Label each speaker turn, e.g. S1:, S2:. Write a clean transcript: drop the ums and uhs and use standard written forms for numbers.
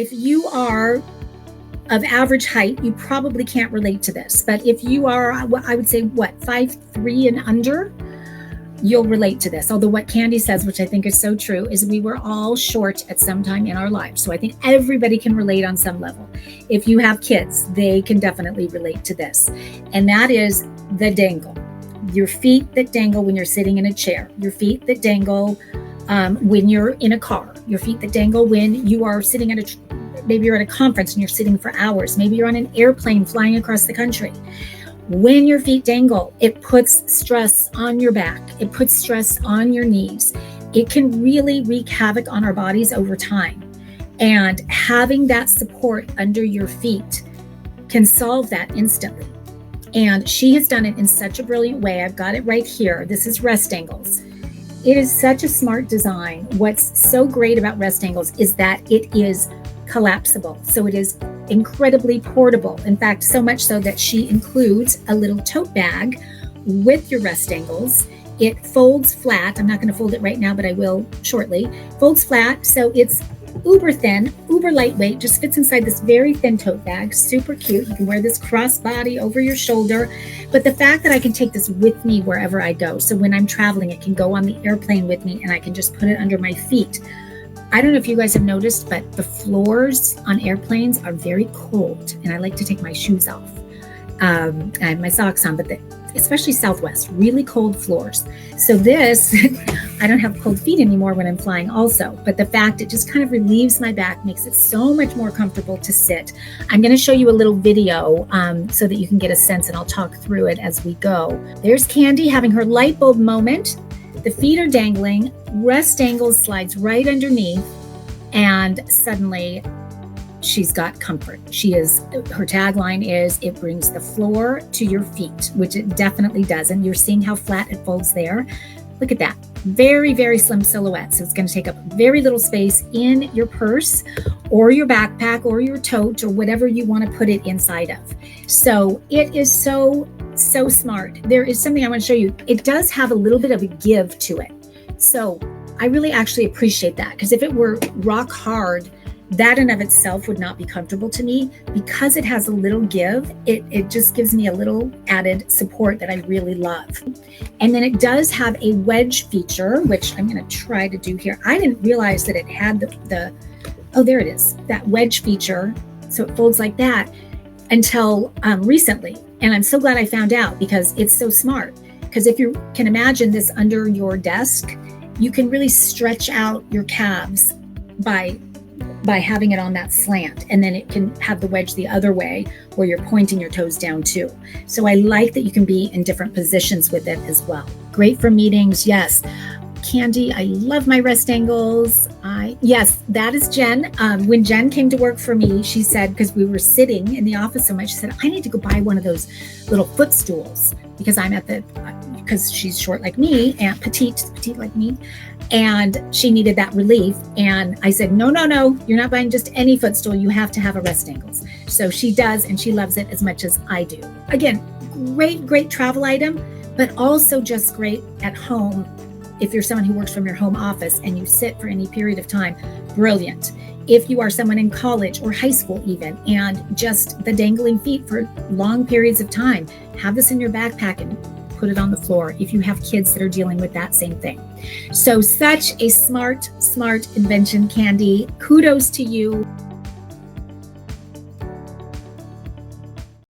S1: if you are of average height, you probably can't relate to this. But if you are, I would say, 5'3" and under, you'll relate to this. Although what Candy says, which I think is so true, is we were all short at some time in our lives. So I think everybody can relate on some level. If you have kids, they can definitely relate to this. And that is the dangle. Your feet that dangle when you're sitting in a chair. Your feet that dangle when you're in a car. Your feet that dangle when you are sitting at maybe you're at a conference and you're sitting for hours. Maybe you're on an airplane flying across the country. When your feet dangle, it puts stress on your back. It puts stress on your knees. It can really wreak havoc on our bodies over time. And having that support under your feet can solve that instantly. And she has done it in such a brilliant way. I've got it right here. This is RestAngles. It is such a smart design. What's so great about RestAngles is that it is collapsible. So it is incredibly portable. In fact, so much so that she includes a little tote bag with your RestAngles. It folds flat. I'm not going to fold it right now, but I will shortly. Folds flat. So it's uber thin, uber lightweight, just fits inside this very thin tote bag. Super cute. You can wear this crossbody over your shoulder. But the fact that I can take this with me wherever I go. So when I'm traveling, it can go on the airplane with me and I can just put it under my feet. I don't know if you guys have noticed, but the floors on airplanes are very cold, and I like to take my shoes off. I have my socks on, but especially Southwest, really cold floors. So this, I don't have cold feet anymore when I'm flying also, but the fact it just kind of relieves my back, makes it so much more comfortable to sit. I'm going to show you a little video so that you can get a sense, and I'll talk through it as we go. There's Candy having her light bulb moment. The feet are dangling, RestAngles slides right underneath, and suddenly she's got comfort. Her tagline is, it brings the floor to your feet, which it definitely does. And you're seeing how flat it folds there. Look at that. Very, very slim silhouette. So it's going to take up very little space in your purse or your backpack or your tote or whatever you want to put it inside of. So it is so smart. There is something I want to show you. It does have a little bit of a give to it. So I really actually appreciate that, because if it were rock hard, that in of itself would not be comfortable to me. Because it has a little give, it just gives me a little added support that I really love. And then it does have a wedge feature, which I'm going to try to do here. I didn't realize that it had oh, there it is, that wedge feature. So it folds like that until recently. And I'm so glad I found out, because it's so smart. Because if you can imagine this under your desk, you can really stretch out your calves by having it on that slant, and then it can have the wedge the other way where you're pointing your toes down too. So I like that you can be in different positions with it as well. Great for meetings. Yes. Candy, I love my RestAngles. Yes, that is Jen. When Jen came to work for me, she said, because we were sitting in the office so much, she said, I need to go buy one of those little footstools, because she's short like me and petite like me. And she needed that relief. And I said, no, you're not buying just any footstool. You have to have a RestAngles. So she does, and she loves it as much as I do. Again, great travel item, but also just great at home. If you're someone who works from your home office and you sit for any period of time, brilliant. If you are someone in college or high school even, and just the dangling feet for long periods of time, have this in your backpack and put it on the floor. If you have kids that are dealing with that same thing. So such a smart invention, Candy. Kudos to you.